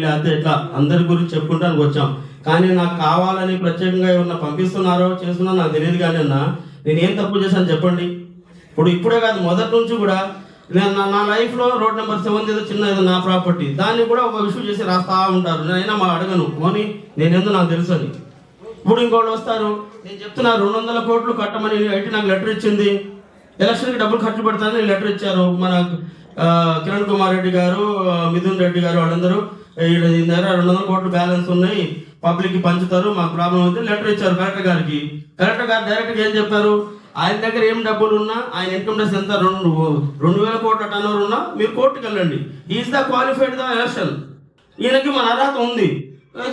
లేకపోతే ఇట్లా అందరి గురించి చెప్పుకుంటానికి వచ్చాం. కానీ నాకు కావాలని ప్రత్యేకంగా ఏమన్నా పంపిస్తున్నారో చేస్తున్నారో నాకు తెలియదు. కానీ అన్న నేను ఏం తప్పు చేశాను చెప్పండి. ఇప్పుడే కాదు, మొదటి నుంచి కూడా నేను నా లైఫ్లో రోడ్ నెంబర్ 7 ఏదో చిన్న ఏదో నా ప్రాపర్టీ, దాన్ని కూడా ఒక ఇష్యూ చేసి రాస్తా ఉంటారు. నేనైనా మా అడగను పోనీ నేనేందో నాకు తెలుసు అని. ఇప్పుడు ఇంకోళ్ళు వస్తారు, నేను చెప్తున్నా 200 కోట్లు కట్టమని ఐటీ నాకు లెటర్ ఇచ్చింది, ఎలక్షన్కి డబ్బులు ఖర్చు పెడతానని లెటర్ ఇచ్చారు. మన కిరణ్ కుమార్ రెడ్డి గారు, మిథున్ రెడ్డి గారు వాళ్ళందరూ దీని దగ్గర 200 కోట్లు బ్యాలెన్స్ ఉన్నాయి, పబ్లిక్కి పంచుతారు, మాకు ప్రాబ్లం అయితే లెటర్ ఇచ్చారు కలెక్టర్ గారికి. కలెక్టర్ గారు డైరెక్ట్గా ఏం చెప్పారు, ఆయన దగ్గర ఏం డబ్బులు ఉన్నా, ఆయన ఇన్కమ్ ట్యాక్స్ ఎంత 2,000 కోట్ల టర్న్ ఓవర్ ఉన్నా మీరు కోర్టుకు వెళ్ళండి, is the qualified the election, ఈయనకి మన అర్హత ఉంది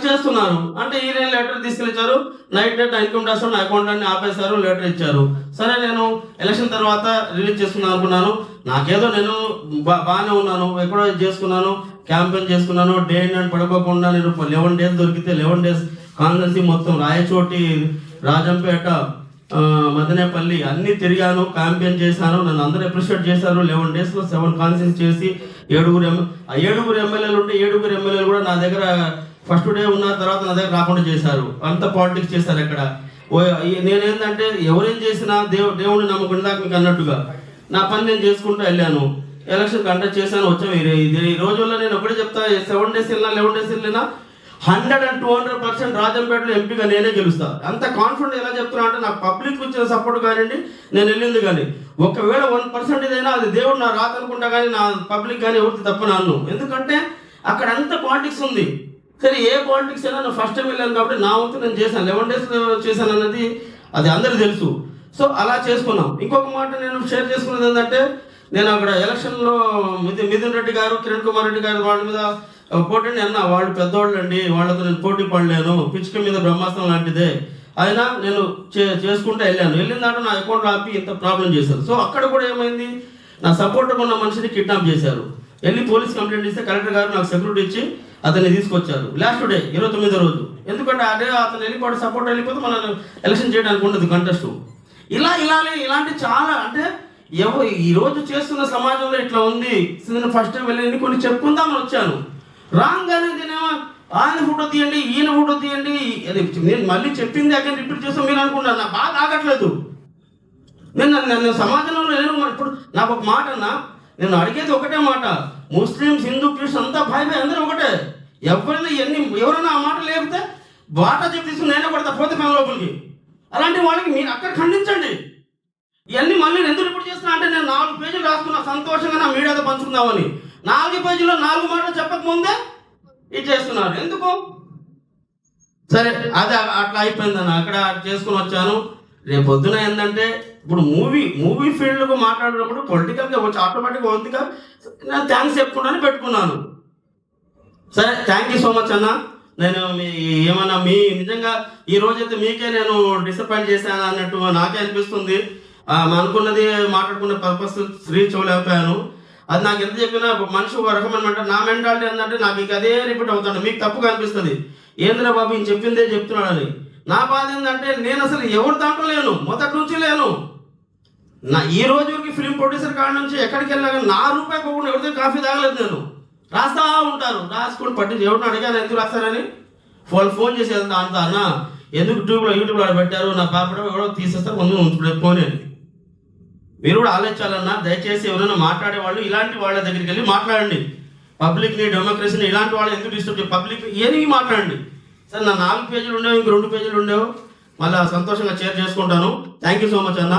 చేస్తున్నారు అంటే ఈయన లెటర్ తీసుకెళ్ళిచ్చారు. నైట్ ఇన్కమ్ ట్యాక్స్ నా అకౌంట్ అన్ని ఆపేశారు, లెటర్ ఇచ్చారు. సరే నేను ఎలక్షన్ తర్వాత రిలీజ్ చేసుకున్నాను అనుకున్నాను, నాకేదో నేను బాగానే ఉన్నాను, ఎక్కడో చేసుకున్నాను, క్యాంపెయిన్ చేసుకున్నాను, డే అండ్ పడుకోకుండా నేను 11 డేస్ దొరికితే 11 డేస్ కాన్స్టిట్యున్సీ మొత్తం రాయచోటి, రాజంపేట, మదనేపల్లి అన్నీ తిరిగాను, క్యాంపెయిన్ చేశాను, నన్ను అందరూ అప్రిషియేట్ చేశారు. 11 డేస్లో 7 కాన్స్టిట్యున్సీ చేసి 7 ఎమ్మెల్యేలు ఉంటే 7 ఎమ్మెల్యేలు కూడా నా దగ్గర ఫస్ట్ డే ఉన్న తర్వాత నా దగ్గర రాకుండా చేశారు. అంత పాలిటిక్స్ చేశారు. ఎక్కడ నేనేంటంటే ఎవరేం చేసినా దేవుడిని నమ్ముకుని దాకా మీకు అన్నట్టుగా నా పని నేను చేసుకుంటూ వెళ్ళాను. ఎలక్షన్ కండక్ట్ చేశాను, వచ్చాము. ఈ రోజుల్లో నేను ఒకటే చెప్తా, 7 డేస్ వెళ్ళినా 11 డేస్ వెళ్ళినా 100 and 200% రాజంపేటలో ఎంపీగా నేనే గెలుస్తా. అంత కాన్ఫిడెంట్ ఎలా చెప్తున్నా అంటే నాకు పబ్లిక్ ఇచ్చిన సపోర్ట్ కానివ్వండి, నేను వెళ్ళింది కానీ ఒకవేళ 1% ఇదైనా అది దేవుడు నా రాత అనుకుంటా, కానీ నా పబ్లిక్ కానీ ఎవరికి తప్ప నన్ను. ఎందుకంటే అక్కడ అంత పాలిటిక్స్ ఉంది. సరే ఏ పాలిటిక్స్ అయినా నేను ఫస్ట్ టైం వెళ్ళాను కాబట్టి నా వంతు నేను చేశాను. 11 డేస్ చేశాను అన్నది అది అందరికీ తెలుసు. సో అలా చేసుకున్నాం. ఇంకొక మాట నేను షేర్ చేసుకున్నది ఏంటంటే, నేను అక్కడ ఎలక్షన్లో మిథున్ రెడ్డి గారు, కిరణ్ కుమార్ రెడ్డి గారు వాళ్ళ మీద పోటీ అన్న, వాళ్ళు పెద్దవాళ్ళు అండి, వాళ్ళతో నేను పోటీ పడలేను, పిచ్చుక మీద బ్రహ్మాస్త్రం లాంటిదే అయినా నేను చేసుకుంటూ వెళ్ళాను. వెళ్ళిన దాంట్లో నా అకౌంట్లో ఆపి ఇంత ప్రాబ్లం చేశారు. సో అక్కడ కూడా ఏమైంది, నా సపోర్ట్గా ఉన్న మనిషిని కిడ్నాప్ చేశారు. వెళ్ళి పోలీస్ కంప్లైంట్ ఇస్తే కలెక్టర్ గారు నాకు సెక్యూరిటీ ఇచ్చి అతన్ని తీసుకొచ్చారు. లాస్ట్ డే 29వ రోజు. ఎందుకంటే అదే అతను వెళ్ళిపోతే సపోర్ట్ వెళ్ళిపోతే మనం ఎలక్షన్ చేయడానికి ఉండదు కంటెస్ట్. ఇలాంటి చాలా అంటే ఈరోజు చేస్తున్న సమాజంలో ఇట్లా ఉంది. నేను ఫస్ట్ టైం వెళ్ళి కొన్ని చెప్పుకుందామని వచ్చాను. రాగానే నేనేమో ఆయన ఫోటో తీయండి, ఈయన ఫోటో తీయండి, నేను మళ్ళీ చెప్పింది అక్కడ రిపీట్ చేస్తాం మీరు అనుకుంటాను. నా బాగా ఆగట్లేదు. నేను సమాజంలో నేను ఇప్పుడు నాకు ఒక మాట అన్నా, నేను అడిగేది ఒకటే మాట, ముస్లిమ్స్, హిందూ, క్రిస్టియన్ అంతా భాయ్ అందరూ ఒకటే. ఎవరైనా ఆ మాట లేకపోతే బాటా చెప్పి తీసుకుని నేనే పడతా పోతే ఫ్యాన్ లోపలికి. అలాంటి వాళ్ళకి మీరు అక్కడ ఖండించండి. ఇవన్నీ మళ్ళీ నేను ఎందుకు రిపీట్ చేస్తున్నా అంటే, నేను 4 పేజీలు రాసుకున్నా సంతోషంగా నా మీడియాతో పంచుకుందామని. 4 పేజీలో 4 మాటలు చెప్పకముందే ఇది చేస్తున్నారు ఎందుకు? సరే అది అట్లా అయిపోయిందని అక్కడ చేసుకుని వచ్చాను. రేపు పొద్దున ఏంటంటే, ఇప్పుడు మూవీ ఫీల్డ్కు మాట్లాడినప్పుడు పొలిటికల్గా వచ్చి ఆటోమేటిక్గా వద్దుగా నేను థ్యాంక్స్ చెప్పుకుంటాను పెట్టుకున్నాను. సరే థ్యాంక్ యూ సో మచ్ అన్న. నేను ఏమన్నా నిజంగా ఈ రోజైతే మీకే నేను డిసప్పాయింట్ చేశాను అన్నట్టు నాకే అనిపిస్తుంది. అనుకున్నది మాట్లాడుకున్న పర్పస్ రీచ్ అవ్వలేకపోయాను. అది నాకు ఎంత చెప్పినా మనిషి ఒక రకమైన నా మెంటాలిటీ ఏంటంటే, నాకు ఇక అదే రిపీట్ అవుతాను. మీకు తప్పుగా అనిపిస్తుంది, ఏంద్రా బాబు ఈయన చెప్పిందే చెప్తున్నాడని. నా బాధ ఏంటంటే, నేను అసలు ఎవరి దాంట్లో లేను, మొదటి నుంచి లేను. ఈ రోజు వరకు ఫిలిం ప్రొడ్యూసర్ కాడ నుంచి ఎక్కడికి వెళ్ళా కానీ ₹1 పోకుండా ఎవరితో కాఫీ తాగలేదు. నేను రాస్తా ఉంటారు, రాసుకొని పట్టి ఎవరిని అడిగాను ఎందుకు రాస్తారని. వాళ్ళు ఫోన్ చేసి వెళ్తా అంతా, అన్న ఎందుకు యూట్యూబ్లో పెట్టారు, నా పాపడ ఎవరో తీసేస్తారు ముందు ఉంచుకునే ఫోన్ అని. మీరు కూడా ఆలోచించాలన్నా. దయచేసి ఎవరైనా మాట్లాడేవాళ్ళు ఇలాంటి వాళ్ళ దగ్గరికి వెళ్ళి మాట్లాడండి. పబ్లిక్ని, డెమోక్రసీని ఇలాంటి వాళ్ళు ఎందుకు డిస్టర్బ్ చేయాలి, పబ్లిక్ ఏమి మాట్లాడండి. సరే నా 4 పేజీలు ఉండేవి, ఇంక 2 పేజీలు ఉండేవు, మళ్ళీ సంతోషంగా షేర్ చేసుకుంటాను. థ్యాంక్ యూ సో మచ్ అన్న.